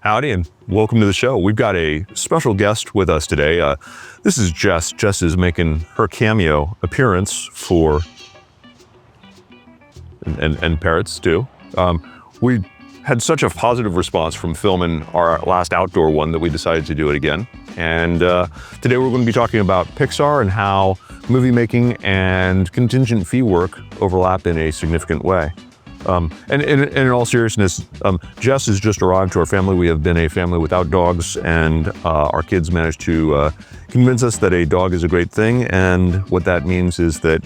Howdy and welcome to the show. We've got a special guest with us today. This is Jess. Jess is making her cameo appearance for, and parrots too. We had such a positive response from filming our last outdoor one that we decided to do it again. And today we're going to be talking about Pixar and how movie making and contingent fee work overlap in a significant way. And in all seriousness, Jess has just arrived to our family. We have been a family without dogs, and our kids managed to convince us that a dog is a great thing. And what that means is that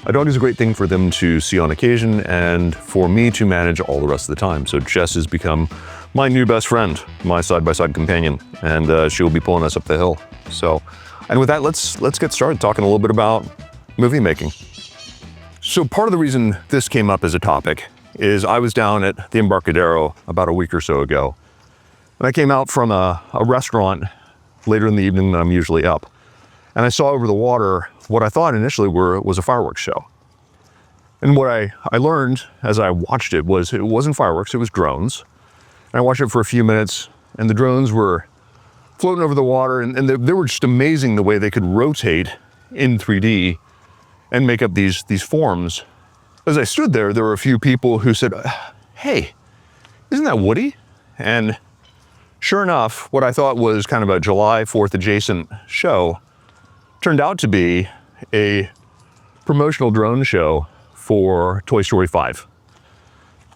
a dog is a great thing for them to see on occasion and for me to manage all the rest of the time. So Jess has become my new best friend, my side-by-side companion, and she'll be pulling us up the hill. So, and with that, let's get started talking a little bit about movie making. So part of the reason this came up as a topic is I was down at the Embarcadero about a week or so ago. And I came out from a restaurant later in the evening than I'm usually up. And I saw over the water what I thought initially was a fireworks show. And what I learned as I watched it wasn't fireworks, it was drones. And I watched it for a few minutes, and the drones were floating over the water, and they were just amazing the way they could rotate in 3D and make up these forms. As I stood there were a few people who said, "Hey, isn't that Woody?" And sure enough, what I thought was kind of a July 4th adjacent show turned out to be a promotional drone show for Toy Story 5.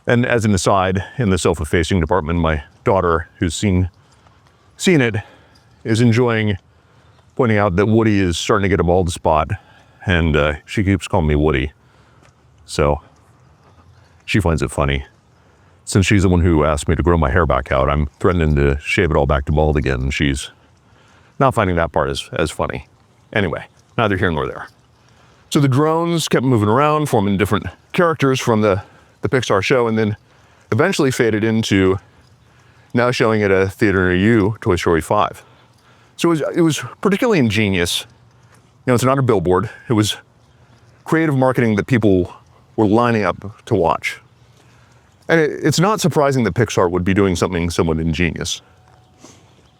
And as an aside, in the self-effacing department, my daughter, who's seen it, is enjoying pointing out that Woody is starting to get a bald spot. And she keeps calling me Woody. So she finds it funny. Since she's the one who asked me to grow my hair back out, I'm threatening to shave it all back to bald again, and she's not finding that part as funny. Anyway, neither here nor there. So the drones kept moving around, forming different characters from the Pixar show, and then eventually faded into now showing at a theater near you, Toy Story 5. So it was particularly ingenious. You know, it's not a billboard. It was creative marketing that people were lining up to watch. And it's not surprising that Pixar would be doing something somewhat ingenious.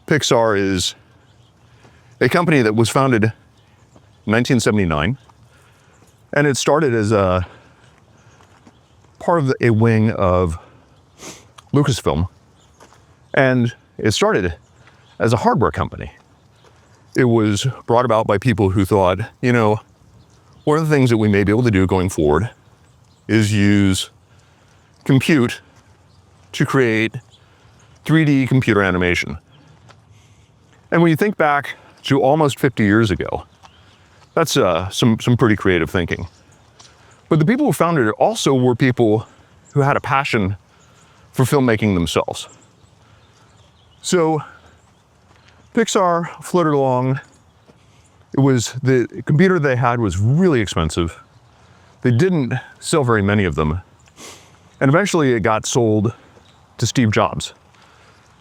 Pixar is a company that was founded in 1979, and it started as a part of a wing of Lucasfilm, and it started as a hardware company. It was brought about by people who thought, you know, one of the things that we may be able to do going forward is use compute to create 3D computer animation. And when you think back to almost 50 years ago, that's some pretty creative thinking. But the people who founded it also were people who had a passion for filmmaking themselves. So Pixar floated along. The computer they had was really expensive. They didn't sell very many of them. And eventually it got sold to Steve Jobs.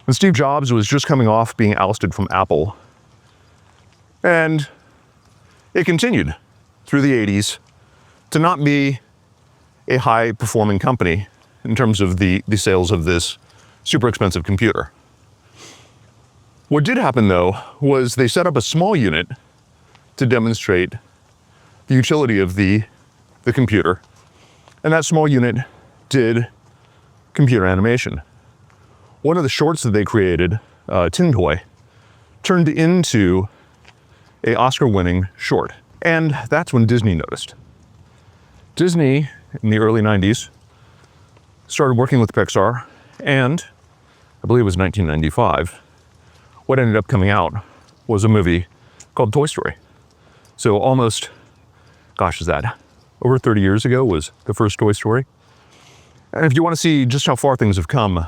And Steve Jobs was just coming off being ousted from Apple. And it continued through the 80s to not be a high performing company in terms of the sales of this super expensive computer. What did happen, though, was they set up a small unit to demonstrate the utility of the computer. And that small unit did computer animation. One of the shorts that they created, Tin Toy, turned into an Oscar-winning short. And that's when Disney noticed. Disney, in the early 90s, started working with Pixar, and I believe it was 1995, what ended up coming out was a movie called Toy Story. So almost, is that over 30 years ago was the first Toy Story. And if you want to see just how far things have come,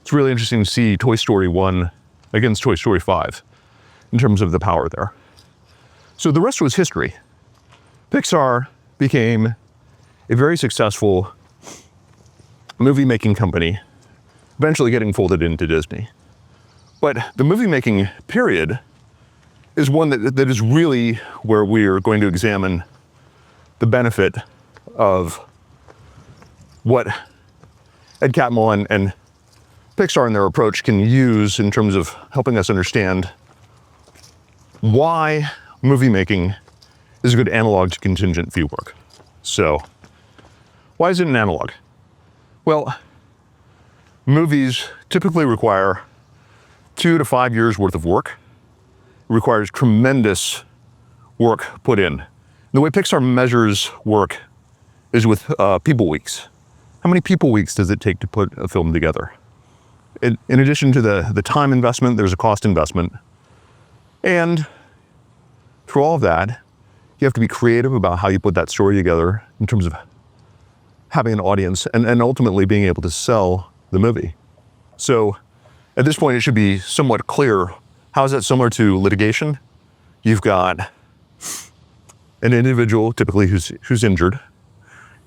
it's really interesting to see Toy Story 1 against Toy Story 5 in terms of the power there. So the rest was history. Pixar became a very successful movie-making company, eventually getting folded into Disney. But the movie-making period is one that is really where we're going to examine the benefit of what Ed Catmull and Pixar and their approach can use in terms of helping us understand why movie making is a good analog to contingent fee work. So, why is it an analog? Well, movies typically require 2 to 5 years worth of work. It requires tremendous work put in. The way Pixar measures work is with people weeks. How many people weeks does it take to put a film together? In addition to the time investment, there's a cost investment. And through all of that, you have to be creative about how you put that story together in terms of having an audience and ultimately being able to sell the movie. So at this point, it should be somewhat clear. How is that similar to litigation? You've got an individual, typically who's injured.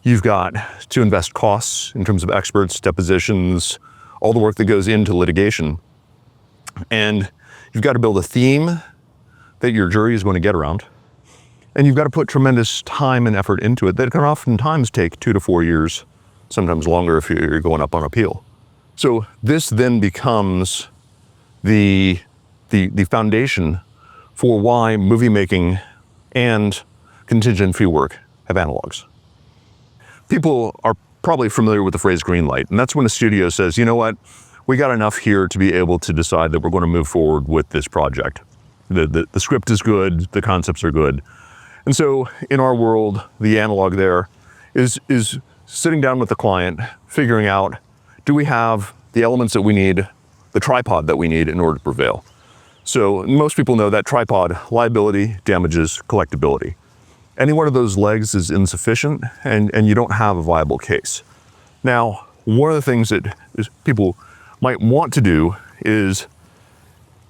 You've got to invest costs in terms of experts, depositions, all the work that goes into litigation. And you've got to build a theme that your jury is going to get around. And you've got to put tremendous time and effort into it that can oftentimes take 2 to 4 years, sometimes longer if you're going up on appeal. So this then becomes the foundation for why movie making and contingent fee work have analogs. People are probably familiar with the phrase greenlight, and that's when a studio says, you know what, we got enough here to be able to decide that we're going to move forward with this project. The script is good, the concepts are good. And so in our world, the analog there is sitting down with the client, figuring out, do we have the elements that we need, the tripod that we need in order to prevail? So most people know that tripod: liability, damages, collectability. Any one of those legs is insufficient and you don't have a viable case. Now, one of the things that people might want to do is,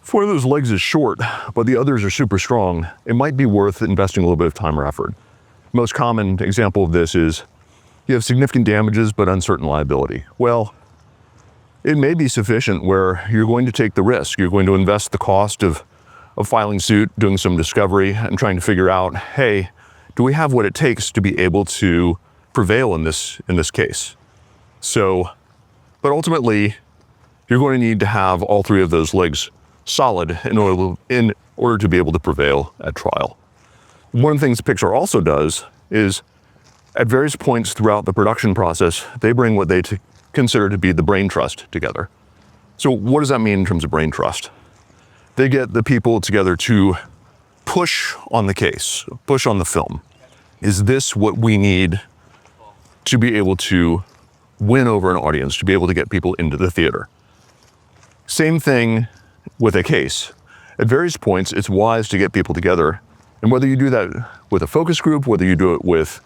if one of those legs is short, but the others are super strong, it might be worth investing a little bit of time or effort. Most common example of this is you have significant damages but uncertain liability. Well, it may be sufficient where you're going to take the risk. You're going to invest the cost of filing suit, doing some discovery, and trying to figure out, hey, do we have what it takes to be able to prevail in this case? So, but ultimately, you're going to need to have all three of those legs solid in order to be able to prevail at trial. One of the things Pixar also does is, at various points throughout the production process, they bring what they consider to be the Braintrust together. So what does that mean in terms of Braintrust? They get the people together to push on the case, push on the film. Is this what we need to be able to win over an audience, to be able to get people into the theater? Same thing with a case. At various points, it's wise to get people together. And whether you do that with a focus group, whether you do it with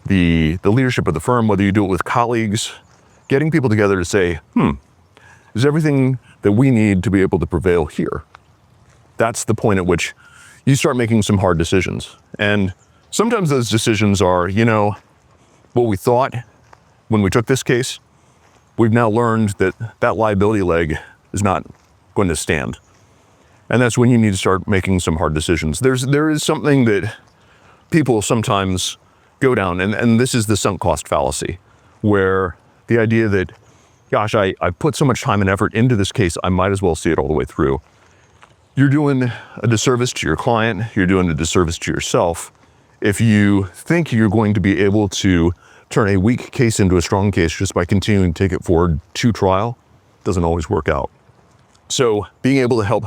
the leadership of the firm, whether you do it with colleagues, getting people together to say, is everything that we need to be able to prevail here? That's the point at which you start making some hard decisions. And sometimes those decisions are, what we thought when we took this case, we've now learned that that liability leg is not going to stand. And that's when you need to start making some hard decisions. There is something that people sometimes go down, and this is the sunk cost fallacy, where the idea that, gosh, I put so much time and effort into this case, I might as well see it all the way through. You're doing a disservice to your client, you're doing a disservice to yourself if you think you're going to be able to turn a weak case into a strong case just by continuing to take it forward to trial. Doesn't always work out. So being able to help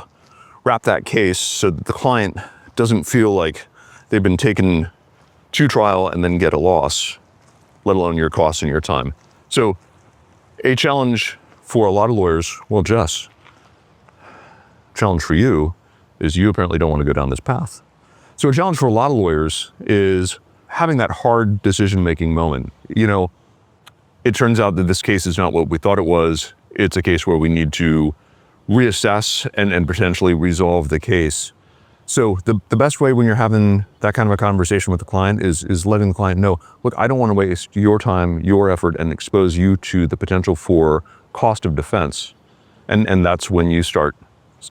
wrap that case so that the client doesn't feel like they've been taken to trial and then get a loss, let alone your costs and your time. So a challenge for a lot of lawyers, well, Jess, challenge for you is you apparently don't want to go down this path. So a challenge for a lot of lawyers is having that hard decision-making moment. It turns out that this case is not what we thought it was. It's a case where we need to reassess and potentially resolve the case. So the best way when you're having that kind of a conversation with the client is letting the client know, look, I don't want to waste your time, your effort, and expose you to the potential for cost of defense. And that's when you start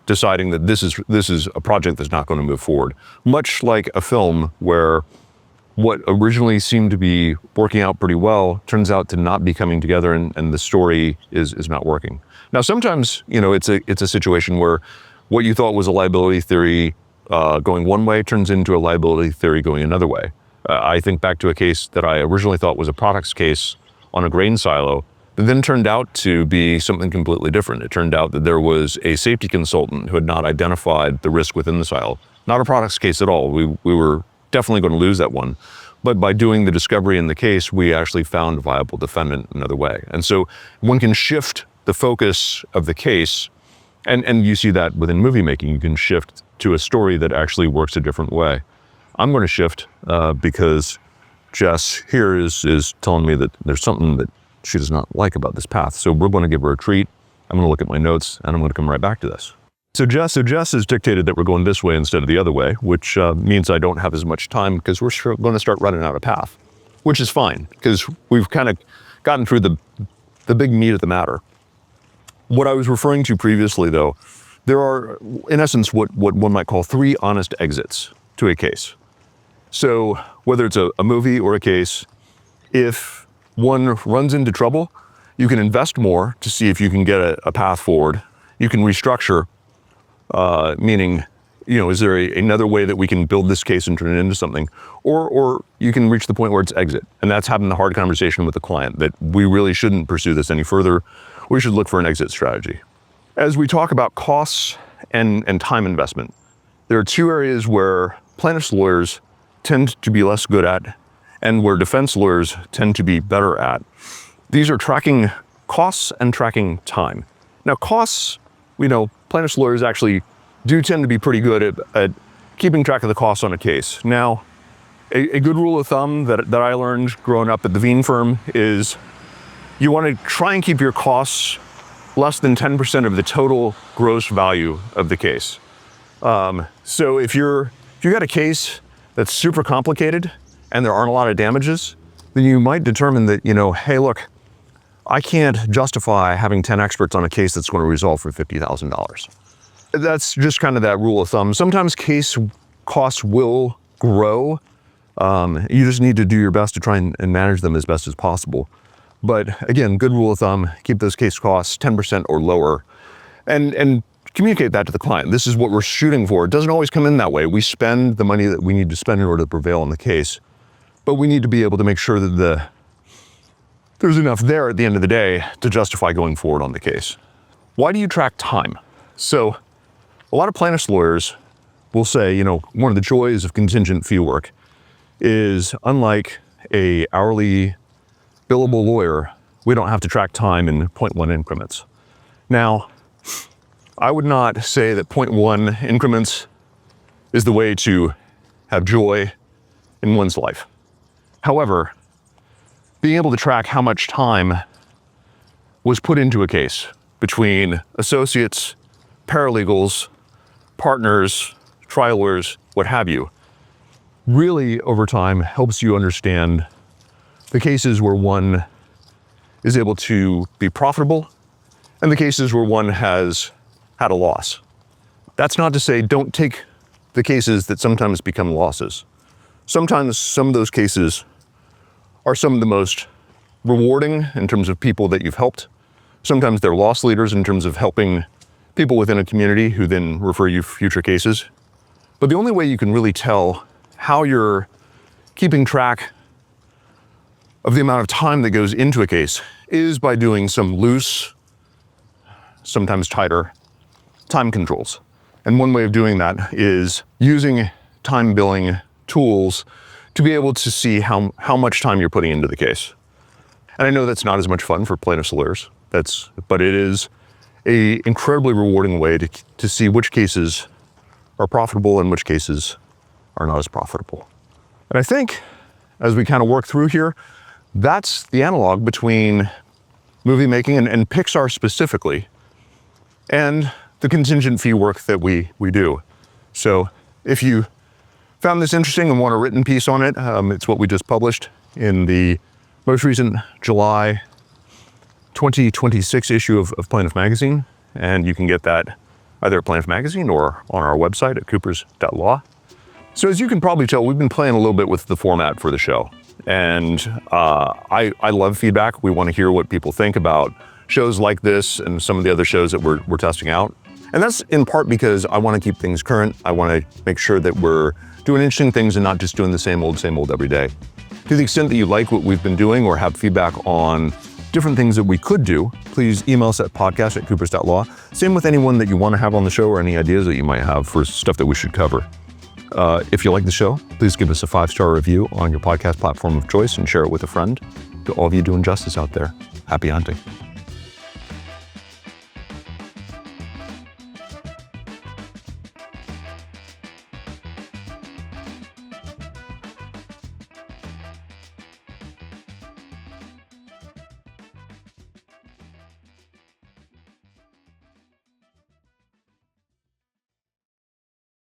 deciding that this is a project that's not going to move forward. Much like a film where what originally seemed to be working out pretty well turns out to not be coming together and the story is not working. Now, sometimes, it's a situation where what you thought was a liability theory going one way turns into a liability theory going another way. I think back to a case that I originally thought was a products case on a grain silo, but then turned out to be something completely different. It turned out that there was a safety consultant who had not identified the risk within the silo. Not a products case at all. We were definitely going to lose that one. But by doing the discovery in the case, we actually found a viable defendant another way. And so one can shift the focus of the case, and you see that within movie making. You can shift to a story that actually works a different way. I'm going to shift because Jess here is telling me that there's something that she does not like about this path. So we're going to give her a treat. I'm going to look at my notes, and I'm going to come right back to this. So Jess has dictated that we're going this way instead of the other way, which means I don't have as much time because we're going to start running out of path, which is fine because we've kind of gotten through the big meat of the matter. What I was referring to previously, though, there are, in essence, what one might call 3 honest exits to a case. So whether it's a movie or a case, if one runs into trouble, you can invest more to see if you can get a path forward. You can restructure, meaning, is there another way that we can build this case and turn it into something? Or you can reach the point where it's exit. And that's having the hard conversation with the client that we really shouldn't pursue this any further. We should look for an exit strategy. As we talk about costs and time investment, there are 2 areas where plaintiffs' lawyers tend to be less good at and where defense lawyers tend to be better at. These are tracking costs and tracking time. Now, costs, plaintiffs' lawyers actually do tend to be pretty good at keeping track of the costs on a case. Now, a good rule of thumb that I learned growing up at the Veen firm is you want to try and keep your costs less than 10% of the total gross value of the case. So if you got a case that's super complicated and there aren't a lot of damages, then you might determine that, hey, look, I can't justify having 10 experts on a case that's going to resolve for $50,000. That's just kind of that rule of thumb. Sometimes case costs will grow. You just need to do your best to try and manage them as best as possible. But again, good rule of thumb, keep those case costs 10% or lower and communicate that to the client. This is what we're shooting for. It doesn't always come in that way. We spend the money that we need to spend in order to prevail in the case, but we need to be able to make sure that there's enough there at the end of the day to justify going forward on the case. Why do you track time? So a lot of plaintiffs' lawyers will say, one of the joys of contingent fee work is unlike a hourly billable lawyer, we don't have to track time in 0.1 increments. Now, I would not say that 0.1 increments is the way to have joy in one's life. However, being able to track how much time was put into a case between associates, paralegals, partners, trial lawyers, what have you, really over time helps you understand the cases where one is able to be profitable and the cases where one has had a loss. That's not to say don't take the cases that sometimes become losses. Sometimes some of those cases are some of the most rewarding in terms of people that you've helped. Sometimes they're loss leaders in terms of helping people within a community who then refer you future cases. But the only way you can really tell how you're keeping track of the amount of time that goes into a case is by doing some loose, sometimes tighter, time controls. And one way of doing that is using time billing tools to be able to see how much time you're putting into the case. And I know that's not as much fun for plaintiffs' lawyers, but it is an incredibly rewarding way to see which cases are profitable and which cases are not as profitable. And I think as we kind of work through here, that's the analog between movie making and Pixar specifically, and the contingent fee work that we do. So if you found this interesting and want a written piece on it, it's what we just published in the most recent July 2026 issue of Plaintiff Magazine. And you can get that either at Plaintiff Magazine or on our website at coopers.law. So as you can probably tell, we've been playing a little bit with the format for the show. And I love feedback. We want to hear what people think about shows like this and some of the other shows that we're testing out. And that's in part because I want to keep things current. I want to make sure that we're doing interesting things and not just doing the same old every day. To the extent that you like what we've been doing or have feedback on different things that we could do, please email us at podcast@coopers.law. Same with anyone that you want to have on the show or any ideas that you might have for stuff that we should cover. If you like the show, please give us a 5-star review on your podcast platform of choice and share it with a friend. To all of you doing justice out there, happy hunting.